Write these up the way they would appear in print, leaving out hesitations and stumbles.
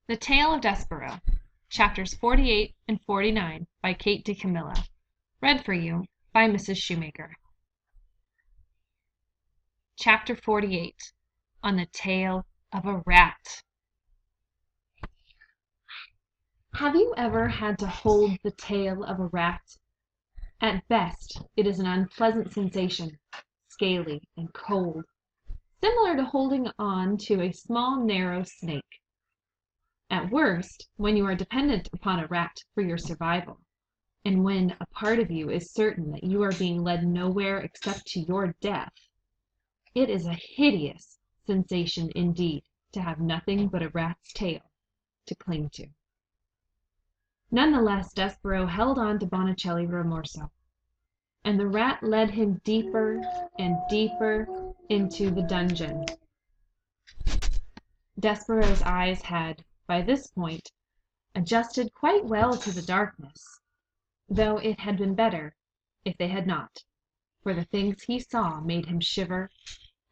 The Tale of Despereaux, Chapters 48 and 49 by Kate DeCamilla. Read for you by Mrs. Shoemaker. Chapter 48. On the Tail of a Rat. Have you ever had to hold the tail of a rat? At best, it is an unpleasant sensation, scaly and cold, similar to holding on to a small, narrow snake. At worst, when you are dependent upon a rat for your survival, and when a part of you is certain that you are being led nowhere except to your death, it is a hideous sensation indeed to have nothing but a rat's tail to cling to. Nonetheless, Despereaux held on to Bonicelli Rimorso, and the rat led him deeper and deeper into the dungeon. Despereaux's eyes had, by this point, adjusted quite well to the darkness, though it had been better if they had not, for the things he saw made him shiver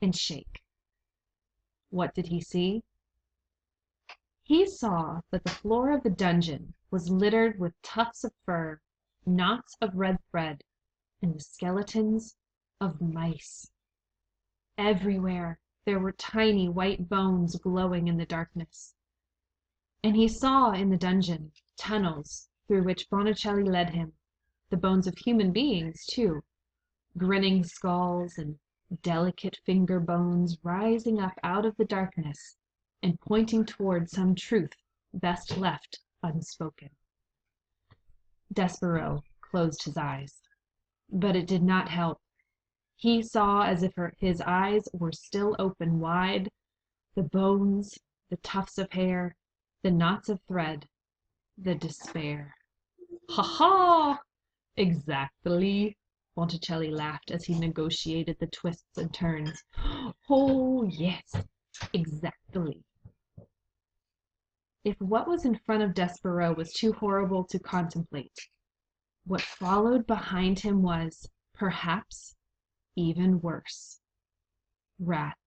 and shake. What did he see? He saw that the floor of the dungeon was littered with tufts of fur, knots of red thread, and the skeletons of mice. Everywhere there were tiny white bones glowing in the darkness. And he saw in the dungeon tunnels through which Bonicelli led him, the bones of human beings, too, grinning skulls and delicate finger bones rising up out of the darkness and pointing toward some truth best left unspoken. Despereaux closed his eyes, but it did not help. He saw, as if his eyes were still open wide, the bones, the tufts of hair, the knots of thread, the despair. "Ha ha! Exactly!" Bonicelli laughed as he negotiated the twists and turns. "Oh, yes, exactly." If what was in front of Despereaux was too horrible to contemplate, what followed behind him was, perhaps, even worse. Rats.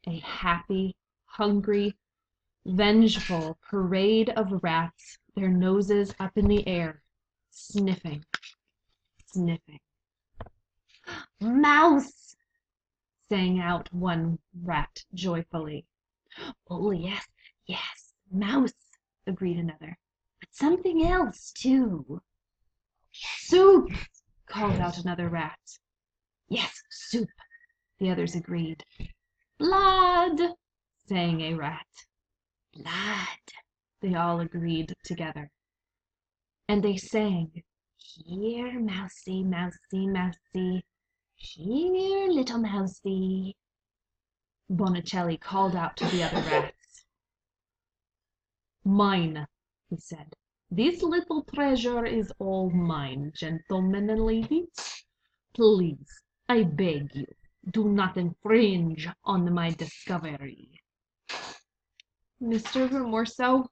A happy, hungry, vengeful parade of rats, their noses up in the air, sniffing, sniffing. "Mouse!" sang out one rat joyfully. "Oh, yes, yes, mouse," agreed another. "But something else, too." "Soup!" called out another rat. "Yes, soup," the others agreed. "Blood!" sang a rat. "Blood!" they all agreed together. And they sang, "Here, mousie, mousie, mousie. Here, little mousie." Bonicelli called out to the other rats. "Mine," he said. "This little treasure is all mine, gentlemen and ladies. Please, I beg you, do not infringe on my discovery." "Mr. Rimorso,"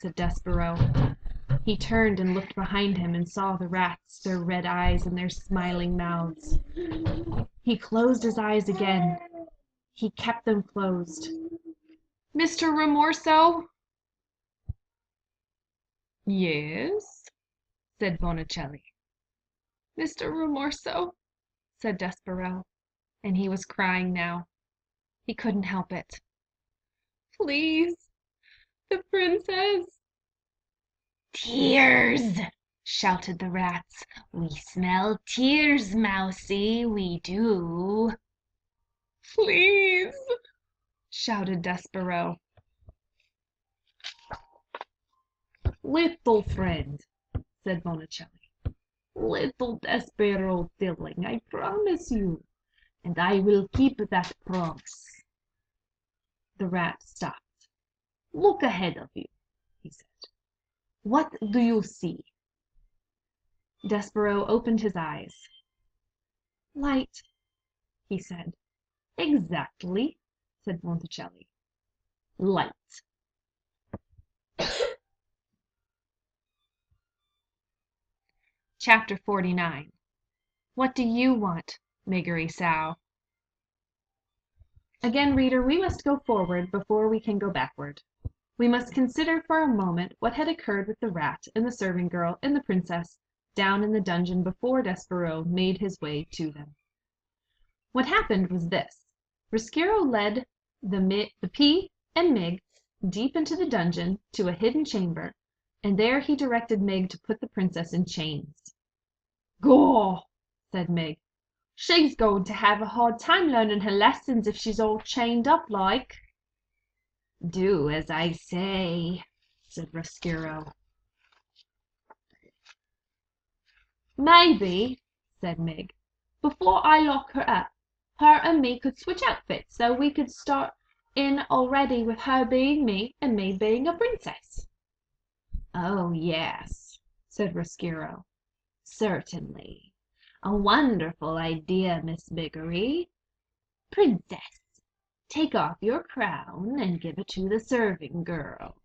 said Despereaux. He turned and looked behind him and saw the rats, their red eyes and their smiling mouths. He closed his eyes again. He kept them closed. "Mr. Rimorso?" "Yes," said Bonicelli. "Mr. Rimorso," said Despereaux, and he was crying now. He couldn't help it. "Please, the princess." "Tears!" shouted the rats. "We smell tears, mousie, we do." "Please," shouted Despereaux. "Little friend," said Bonicelli. "Little Despereaux filling, I promise you, and I will keep that promise." The rat stopped. "Look ahead of you," he said. "What do you see?" Despereaux opened his eyes. "Light," he said. "Exactly," said Bonicelli. "Light." Chapter 49. What do you want, Miggery Sow? Again, reader, we must go forward before we can go backward. we must consider for a moment what had occurred with the rat and the serving girl and the princess down in the dungeon before Despereaux made his way to them. What happened was this. Roscuro led the Pea and Mig deep into the dungeon to a hidden chamber, and there he directed Mig to put the princess in chains. "Gaw!" said Mig. "She's going to have a hard time learning her lessons if she's all chained up like." "Do as I say," said Roscuro. "Maybe," said Mig, "before I lock her up, her and me could switch outfits so we could start in already with her being me and me being a princess." "Oh, yes," said Roscuro. "Certainly. A wonderful idea, Miss Biggery. Princess, take off your crown and give it to the serving girl."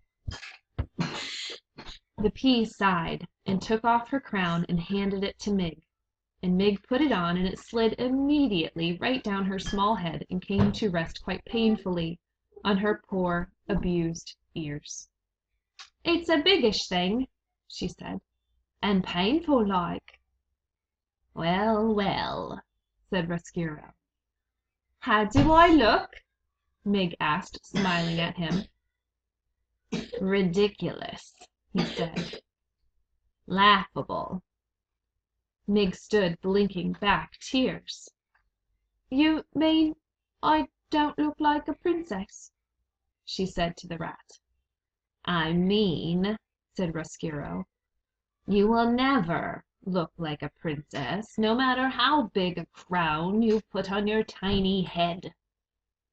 The Pea sighed and took off her crown and handed it to Mig, and Mig put it on, and it slid immediately right down her small head and came to rest quite painfully on her poor, abused ears. "It's a biggish thing," she said, "and painful like." "Well, well," said Roscuro. "How do I look?" Mig asked, smiling at him. "Ridiculous," he said. "Laughable." Mig stood blinking back tears. "You mean I don't look like a princess?" she said to the rat. "I mean," said Roscuro, "you will never look like a princess, no matter how big a crown you put on your tiny head.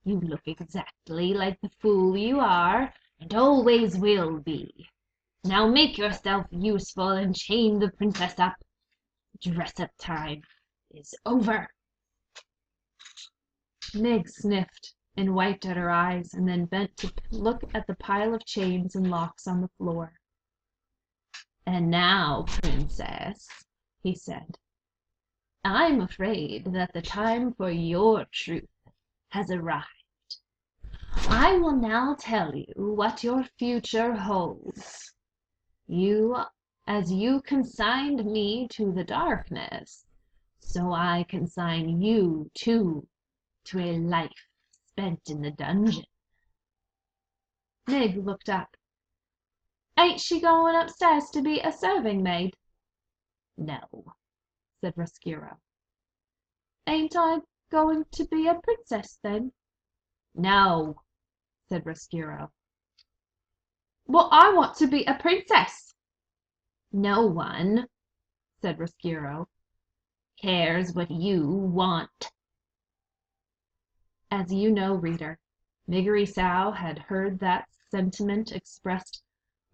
You look exactly like the fool you are, and always will be. Now make yourself useful and chain the princess up. Dress-up time is over." Mig sniffed and wiped at her eyes, and then bent to look at the pile of chains and locks on the floor. "And now, princess," he said, "I'm afraid that the time for your truth has arrived. I will now tell you what your future holds. As you consigned me to the darkness, so I consign you, too, to a life spent in the dungeon." Mig looked up. "Ain't she going upstairs to be a serving maid?" "No," said Roscuro. "Ain't I going to be a princess then?" "No," said Roscuro. "Well, I want to be a princess." "No one," said Roscuro, "cares what you want." As you know, reader, Miggery Sow had heard that sentiment expressed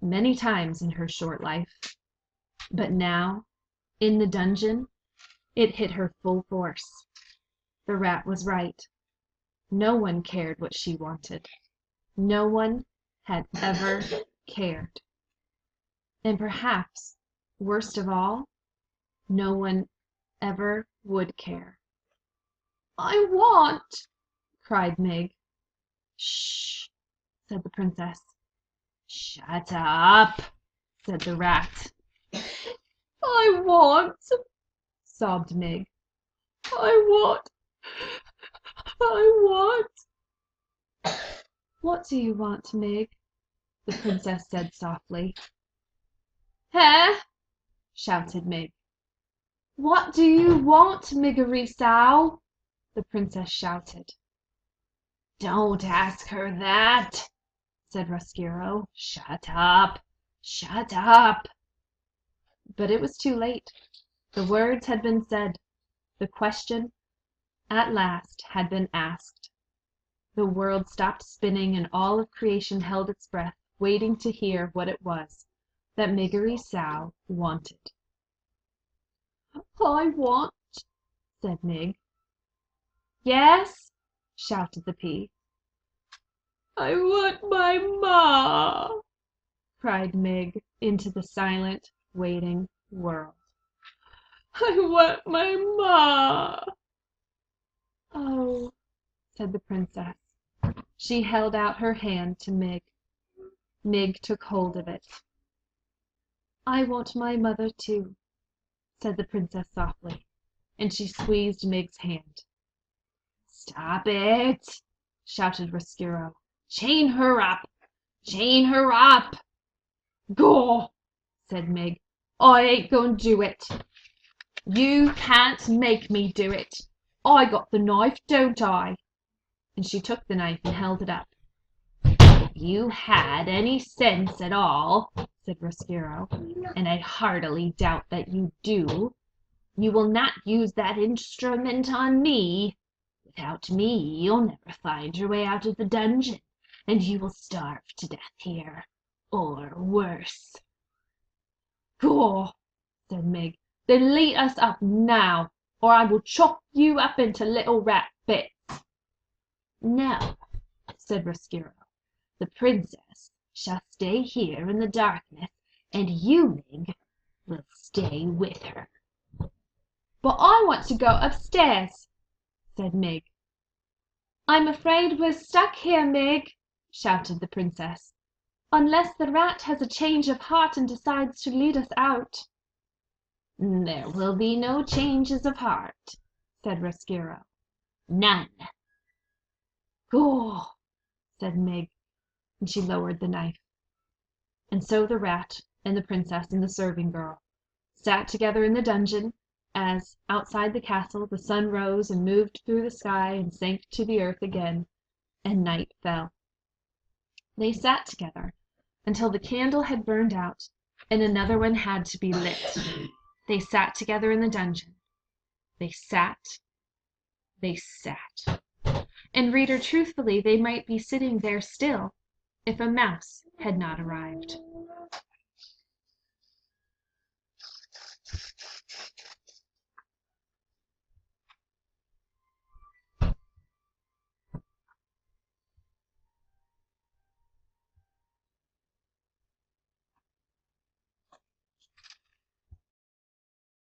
many times in her short life, but now, in the dungeon, it hit her full force. The rat was right. No one cared what she wanted. No one had ever cared. And perhaps, worst of all, no one ever would care. "I want," cried Mig. "Shh!" said the princess. "Shut up!" said the rat. "I want," sobbed Mig. "I want, I want." "What do you want, Mig?" the princess said softly. "Huh?" shouted Mig. "What do you want, Miggery Sow?" the princess shouted. "Don't ask her that," said Roscuro. "Shut up! Shut up!" But it was too late. The words had been said. The question, at last, had been asked. The world stopped spinning, and all of creation held its breath, waiting to hear what it was that Miggery Sow wanted. "I want," said Mig. "Yes," shouted the Pea. "I want my ma," cried Mig into the silent, waiting world. "I want my ma." "Oh," said the princess. She held out her hand to Mig. Mig took hold of it. "I want my mother too," said the princess softly, and she squeezed Mig's hand. "Stop it!" shouted Roscuro. "Chain her up! Chain her up!" "Gaw!" said Mig. "I ain't goin' to do it." "You can't make me do it. I got the knife, don't I?" And she took the knife and held it up. "If you had any sense at all," said Roscuro, "and I heartily doubt that you do, you will not use that instrument on me. Without me you'll never find your way out of the dungeon, and you will starve to death here, or worse." "Gaw!" said Mig. "Then lead us up now, or I will chop you up into little rat bits." "No," said Roscuro. "The princess shall stay here in the darkness, and you, Mig, will stay with her." "But I want to go upstairs," said Mig. "I'm afraid we're stuck here, Mig," shouted the princess, "unless the rat has a change of heart and decides to lead us out." "There will be no changes of heart," said Roscuro. "None." "Gaw!" said Mig, and she lowered the knife. And so the rat and the princess and the serving girl sat together in the dungeon as, outside the castle, the sun rose and moved through the sky and sank to the earth again, and night fell. They sat together until the candle had burned out and another one had to be lit. They sat together in the dungeon. They sat. They sat. And, reader, truthfully, they might be sitting there still if a mouse had not arrived.